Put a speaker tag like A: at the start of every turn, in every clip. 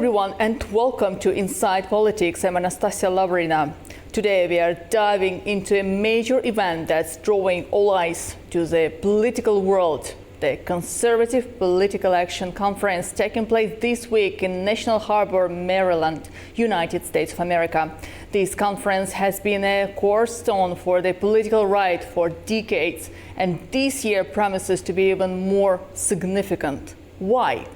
A: everyone and welcome to Inside Politics. I'm Anastasia Lavrina. Today we are diving into a major event that's drawing all eyes to the political world. The Conservative Political Action Conference taking place this week in National Harbor, Maryland, United States of America. This conference has been a cornerstone for the political right for decades, and this year promises to be even more significant. Why?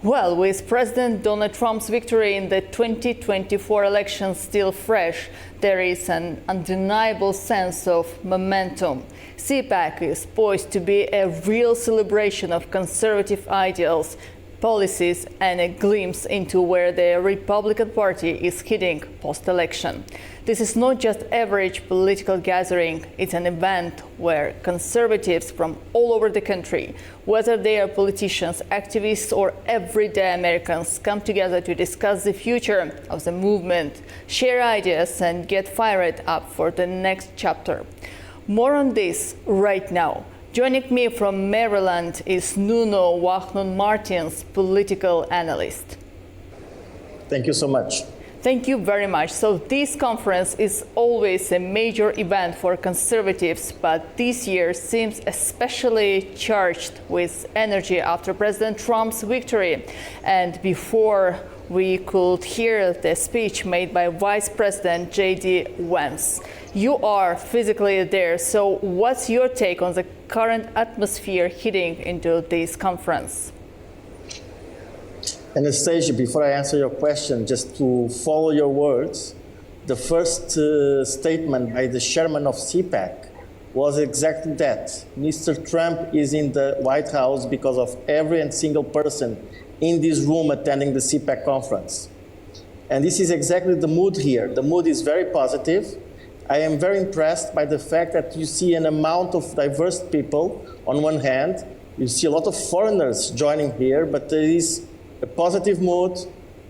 A: Well, with President Donald Trump's victory in the 2024 election still fresh, there is an undeniable sense of momentum. CPAC is poised to be a real celebration of conservative ideals, policies, and a glimpse into where the Republican Party is heading post-election. This is not just average political gathering, it's an event where conservatives from all over the country, whether they are politicians, activists, or everyday Americans, come together to discuss the future of the movement, share ideas, and get fired up for the next chapter. More on this right now. Joining me from Maryland is Nuno Wahnon-Martins, political analyst.
B: Thank you so much.
A: Thank you very much. So this conference is always a major event for conservatives, but this year seems especially charged with energy after President Trump's victory. And before we could hear the speech made by Vice President J.D. Vance. You are physically there, so what's your take on the current atmosphere heading into this conference?
B: Anastasia, before I answer your question, just to follow your words, the first statement by the chairman of CPAC was exactly that. Mr. Trump is in the White House because of every and single person in this room attending the CPAC conference. And this is exactly the mood here. The mood is very positive. I am very impressed by the fact that you see an amount of diverse people on one hand. You see a lot of foreigners joining here, but there is a positive mood,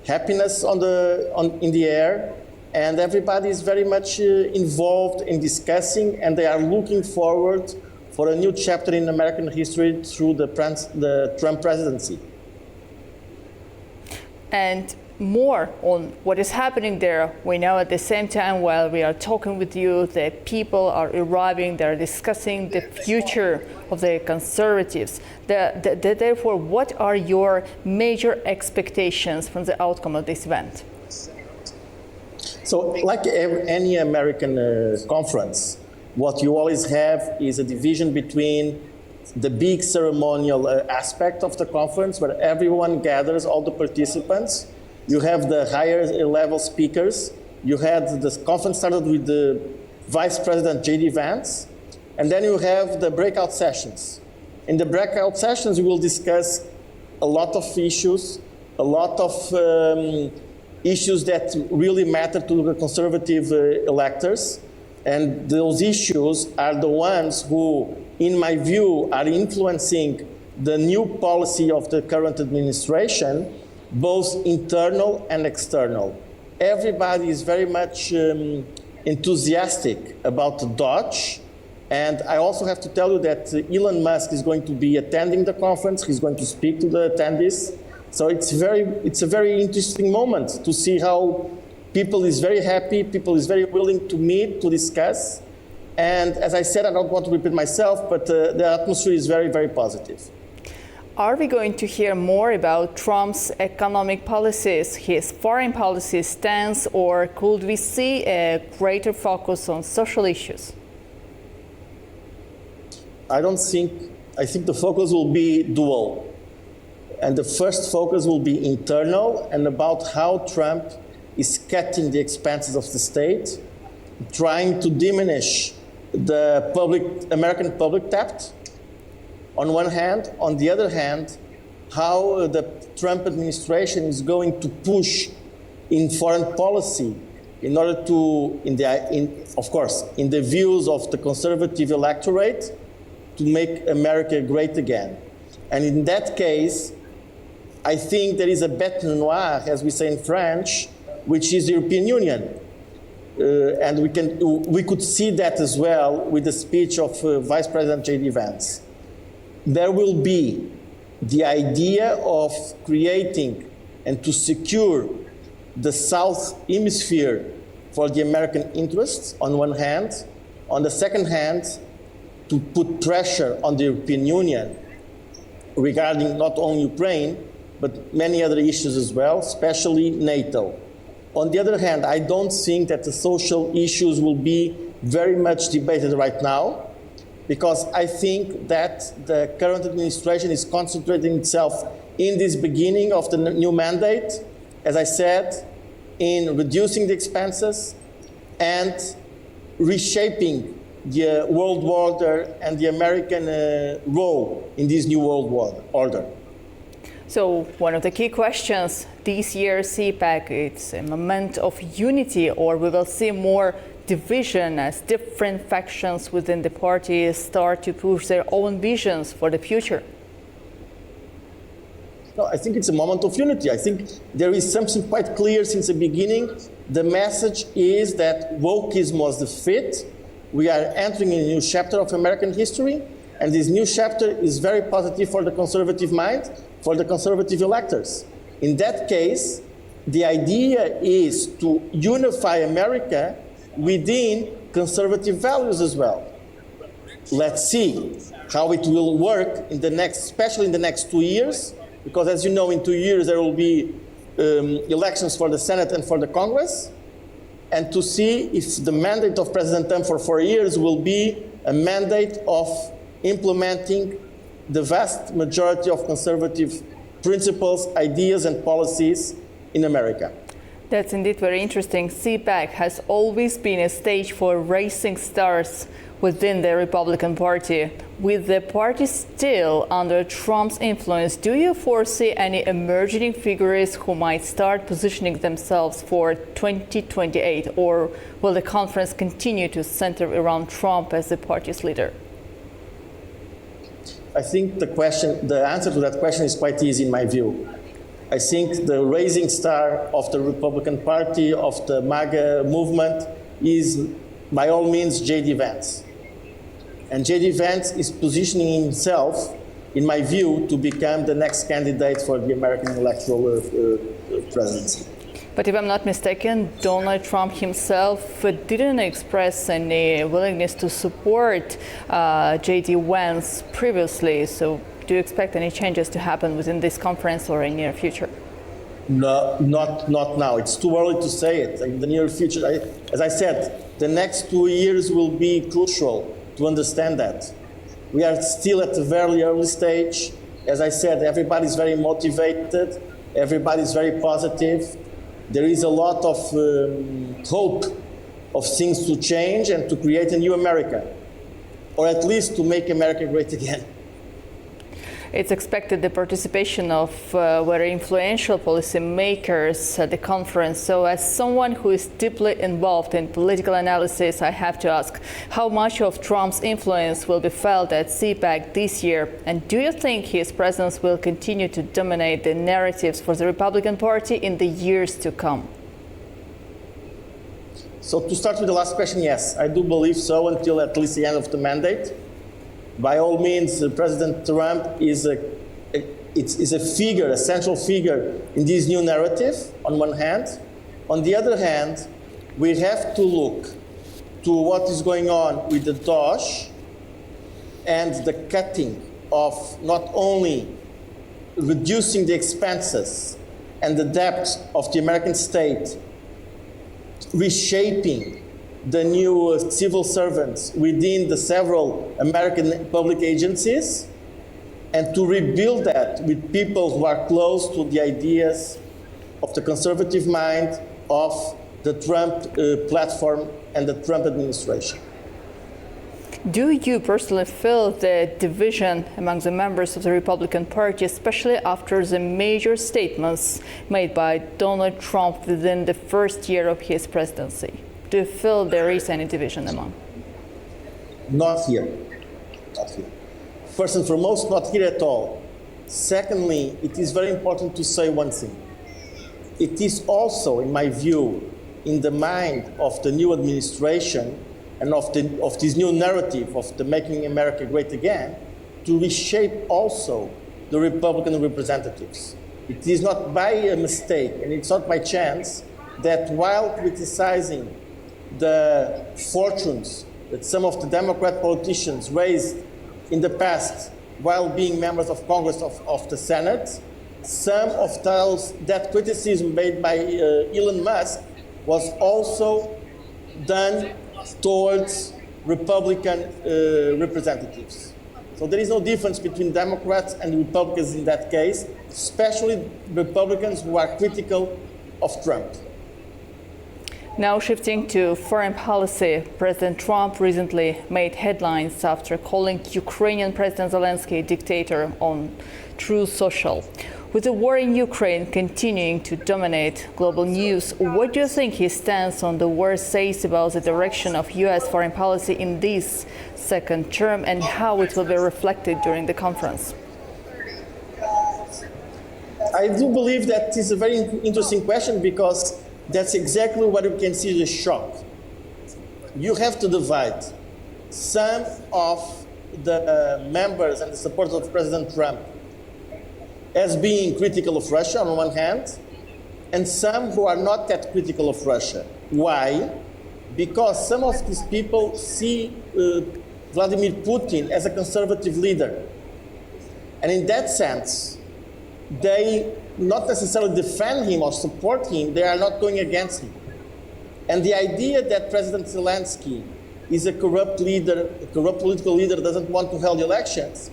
B: happiness in the air, and everybody is very much involved in discussing, and they are looking forward for a new chapter in American history through the Trump presidency.
A: And more on what is happening there. We know at the same time while we are talking with you, the people are arriving, they're discussing the future of the conservatives. Therefore, what are your major expectations from the outcome of this event?
B: So, like any American conference, what you always have is a division between the big ceremonial aspect of the conference, where everyone gathers, all the participants. You have the higher level speakers. You had the conference started with the Vice President J.D. Vance, and then you have the breakout sessions. In the breakout sessions, we will discuss a lot of issues, a lot of issues that really matter to the conservative electors. And those issues are the ones who, in my view, are influencing the new policy of the current administration, both internal and external. Everybody is very much enthusiastic about Dodge. And I also have to tell you that Elon Musk is going to be attending the conference. He's going to speak to the attendees. So it's a very interesting moment to see how people is very happy, people is very willing to meet, to discuss. And as I said, I don't want to repeat myself, but the atmosphere is very, very positive.
A: Are we going to hear more about Trump's economic policies, his foreign policy stance, or could we see a greater focus on social issues? I
B: think the focus will be dual. And the first focus will be internal and about how Trump is cutting the expenses of the state, trying to diminish the American public debt, on one hand. On the other hand, how the Trump administration is going to push in foreign policy in order to, of course, in the views of the conservative electorate, to make America great again. And in that case, I think there is a bête noire, as we say in French, which is the European Union. And we could see that as well with the speech of Vice President J.D. Vance. There will be the idea of creating and to secure the South Hemisphere for the American interests on one hand. On the second hand, to put pressure on the European Union regarding not only Ukraine, but many other issues as well, especially NATO. On the other hand, I don't think that the social issues will be very much debated right now, because I think that the current administration is concentrating itself in this beginning of the new mandate, as I said, in reducing the expenses and reshaping the world order and the American role in this new world order.
A: So one of the key questions this year's CPAC, it's a moment of unity, or we will see more division as different factions within the party start to push their own visions for the future?
B: No, I think it's a moment of unity. I think there is something quite clear since the beginning. The message is that wokeism was the fit. We are entering a new chapter of American history, and this new chapter is very positive for the conservative mind, for the conservative electors. In that case, the idea is to unify America within conservative values as well. Let's see how it will work in the next, especially in the next 2 years, because as you know, in 2 years there will be elections for the Senate and for the Congress, and to see if the mandate of President Trump for 4 years will be a mandate of implementing the vast majority of conservative principles, ideas, and policies in America.
A: That's indeed very interesting. CPAC has always been a stage for rising stars within the Republican Party. With the party still under Trump's influence, do you foresee any emerging figures who might start positioning themselves for 2028, or will the conference continue to center around Trump as the party's leader?
B: I think the answer to that question is quite easy in my view. I think the rising star of the Republican Party, of the MAGA movement, is by all means J.D. Vance. And J.D. Vance is positioning himself, in my view, to become the next candidate for the American electoral presidency.
A: But if I'm not mistaken, Donald Trump himself didn't express any willingness to support J.D. Vance previously. So do you expect any changes to happen within this conference or in the near future?
B: No, not now. It's too early to say it. In the near future, as I said, the next 2 years will be crucial to understand that. We are still at a very early stage. As I said, everybody's very motivated. Everybody's very positive. There is a lot of hope of things to change and to create a new America, or at least to make America great again.
A: It's expected the participation of very influential policymakers at the conference. So as someone who is deeply involved in political analysis, I have to ask, how much of Trump's influence will be felt at CPAC this year? And do you think his presence will continue to dominate the narratives for the Republican Party in the years to come?
B: So to start with the last question, yes, I do believe so until at least the end of the mandate. By all means, President Trump is a figure, a central figure in this new narrative, on one hand. On the other hand, we have to look to what is going on with the DOGE and the cutting of not only reducing the expenses and the debt of the American state, reshaping the new civil servants within the several American public agencies, and to rebuild that with people who are close to the ideas of the conservative mind of the Trump platform and the Trump administration.
A: Do you personally feel the division among the members of the Republican Party, especially after the major statements made by Donald Trump within the first year of his presidency? Do you feel there is any division among?
B: Not here. Not here. First and foremost, not here at all. Secondly, it is very important to say one thing. It is also, in my view, in the mind of the new administration and of this new narrative of the Making America Great Again, to reshape also the Republican representatives. It is not by a mistake, and it's not by chance, that while criticizing the fortunes that some of the Democrat politicians raised in the past while being members of Congress of the Senate, some of that criticism made by Elon Musk was also done towards Republican representatives. So there is no difference between Democrats and Republicans in that case, especially Republicans who are critical of Trump.
A: Now shifting to foreign policy, President Trump recently made headlines after calling Ukrainian President Zelensky a dictator on Truth Social. With the war in Ukraine continuing to dominate global news, what do you think his stance on the war says about the direction of U.S. foreign policy in this second term and how it will be reflected during the conference?
B: I do believe that is a very interesting question because that's exactly what you can see the shock. You have to divide some of the members and the supporters of President Trump as being critical of Russia on one hand, and some who are not that critical of Russia. Why? Because some of these people see Vladimir Putin as a conservative leader. And in that sense, they not necessarily defend him or support him, they are not going against him. And the idea that President Zelensky is a corrupt leader, a corrupt political leader, doesn't want to hold elections,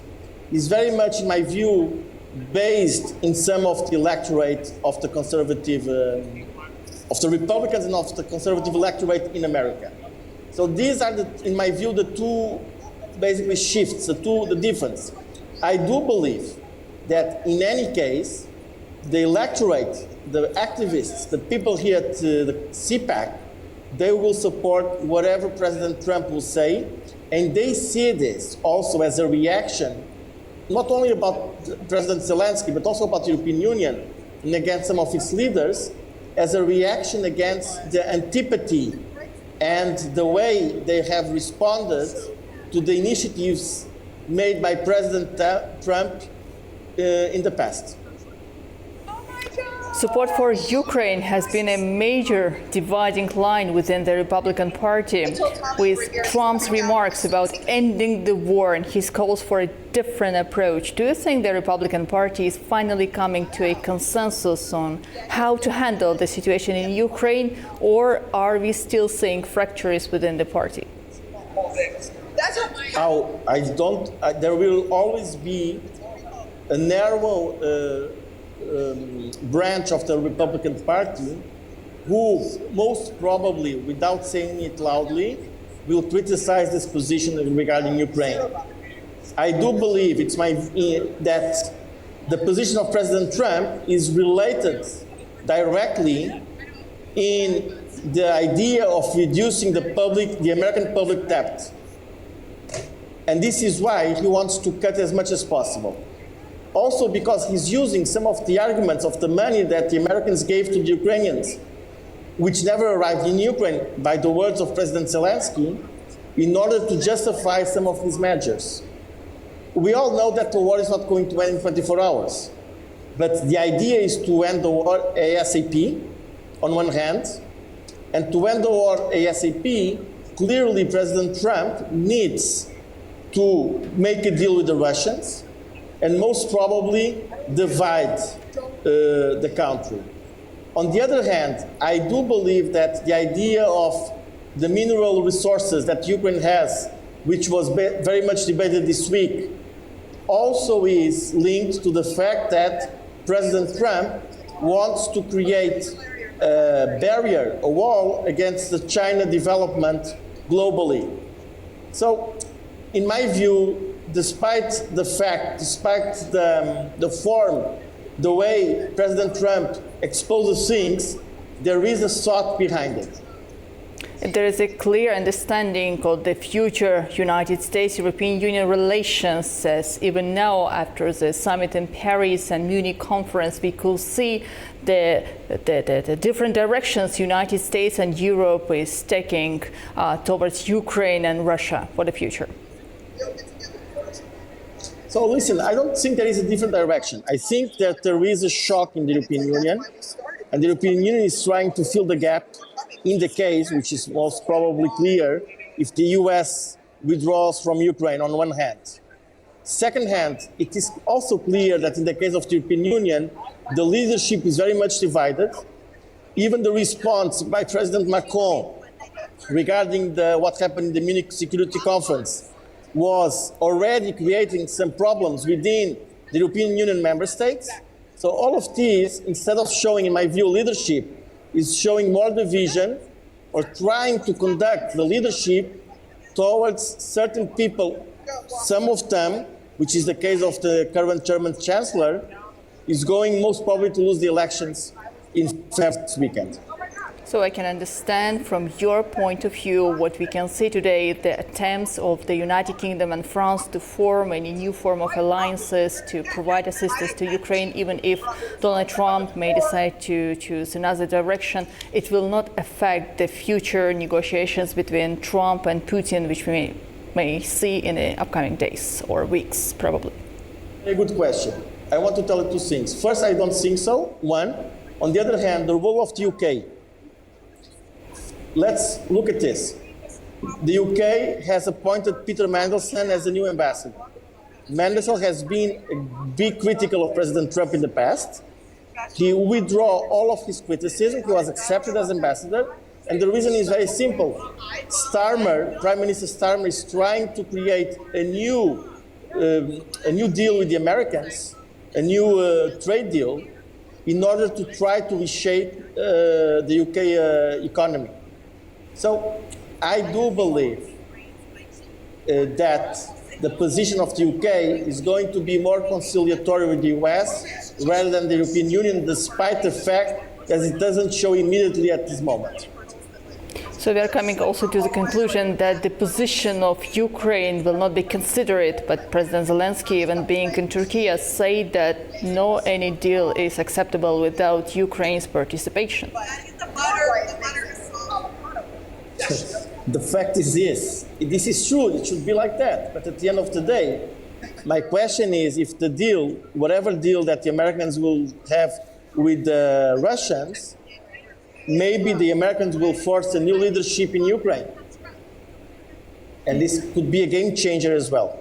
B: is very much, in my view, based in some of the electorate of the conservative, of the Republicans and of the conservative electorate in America. So these are, in my view, the two basically shifts, the difference. I do believe that in any case, the electorate, the activists, the people here at the CPAC, they will support whatever President Trump will say, and they see this also as a reaction, not only about President Zelensky, but also about the European Union and against some of its leaders, as a reaction against the antipathy and the way they have responded to the initiatives made by President Trump in the past.
A: Support for Ukraine has been a major dividing line within the Republican Party, with Trump's remarks about ending the war and his calls for a different approach. Do you think the Republican Party is finally coming to a consensus on how to handle the situation in Ukraine, or are we still seeing fractures within the party?
B: There will always be a narrow branch of the Republican Party who most probably, without saying it loudly, will criticize this position regarding Ukraine. I do believe that the position of President Trump is related directly in the idea of reducing the American public debt. And this is why he wants to cut as much as possible. Also because he's using some of the arguments of the money that the Americans gave to the Ukrainians, which never arrived in Ukraine, by the words of President Zelensky, in order to justify some of these measures. We all know that the war is not going to end in 24 hours. But the idea is to end the war ASAP, on one hand, and to end the war ASAP, clearly President Trump needs to make a deal with the Russians and most probably divide the country. On the other hand, I do believe that the idea of the mineral resources that Ukraine has, which was very much debated this week, also is linked to the fact that President Trump wants to create a barrier, a wall against the China development globally. So, in my view, despite the form, the way President Trump exposes things, there is a thought behind it.
A: There is a clear understanding of the future United States-European Union relations, as even now, after the summit in Paris and Munich conference, we could see the different directions United States and Europe is taking towards Ukraine and Russia for the future.
B: So listen, I don't think there is a different direction. I think that there is a shock in the European Union, and the European Union is trying to fill the gap in the case, which is most probably clear, if the US withdraws from Ukraine on one hand. Second hand, it is also clear that in the case of the European Union, the leadership is very much divided. Even the response by President Macron regarding what happened in the Munich Security Conference was already creating some problems within the European Union member states. So all of these, instead of showing, in my view, leadership, is showing more division or trying to conduct the leadership towards certain people. Some of them, which is the case of the current German Chancellor, is going most probably to lose the elections in next weekend.
A: So I can understand from your point of view what we can see today, the attempts of the United Kingdom and France to form any new form of alliances to provide assistance to Ukraine, even if Donald Trump may decide to choose another direction, it will not affect the future negotiations between Trump and Putin, which we may see in the upcoming days or weeks, probably.
B: A good question. I want to tell you two things. First, I don't think so. One, on the other hand, the role of the UK. Let's look at this. The UK has appointed Peter Mandelson as the new ambassador. Mandelson has been a big critical of President Trump in the past. He withdrew all of his criticism. He was accepted as ambassador. And the reason is very simple. Prime Minister Starmer is trying to create a new deal with the Americans, a new trade deal, in order to try to reshape the UK economy. So I do believe that the position of the UK is going to be more conciliatory with the US rather than the European Union, despite the fact that it doesn't show immediately at this moment.
A: So we are coming also to the conclusion that the position of Ukraine will not be considered, but President Zelensky, even being in Turkey, has said that no any deal is acceptable without Ukraine's participation.
B: The fact is this is true, it should be like that. But at the end of the day, my question is if the deal, whatever deal that the Americans will have with the Russians, maybe the Americans will force a new leadership in Ukraine. And this could be a game changer as well.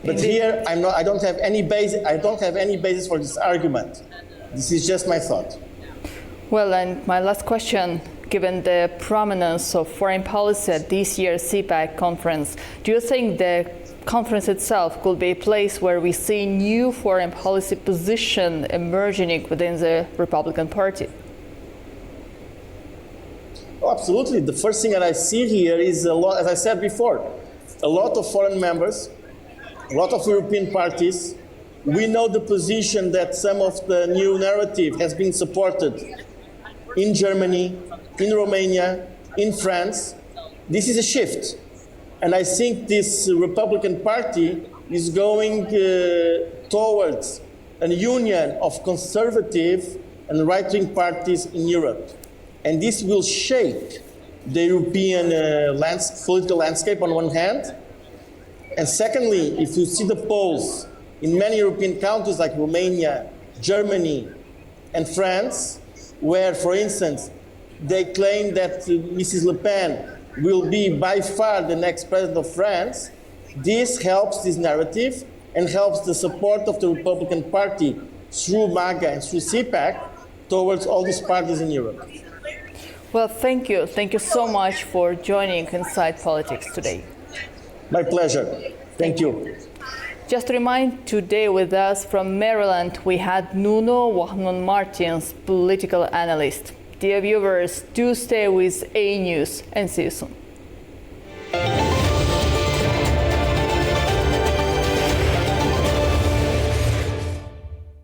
B: But here, I don't have any basis for this argument. This is just my thought.
A: Well, and my last question, given the prominence of foreign policy at this year's CPAC conference, do you think the conference itself could be a place where we see new foreign policy position emerging within the Republican Party?
B: Oh, absolutely. The first thing that I see here is a lot, as I said before, a lot of foreign members, a lot of European parties. We know the position that some of the new narrative has been supported in Germany, in Romania, in France. This is a shift. And I think this Republican Party is going towards a union of conservative and right-wing parties in Europe. And this will shape the European political landscape on one hand. And secondly, if you see the polls in many European countries like Romania, Germany, and France, where, for instance, they claim that Mrs. Le Pen will be by far the next president of France, this helps this narrative and helps the support of the Republican Party through MAGA and through CPAC towards all these parties in Europe.
A: Well, thank you. Thank you so much for joining Inside Politics today.
B: My pleasure. Thank you.
A: Just to remind, today with us from Maryland, we had Nuno Wahnon Martins, political analyst. Dear viewers, do stay with A News and see you soon.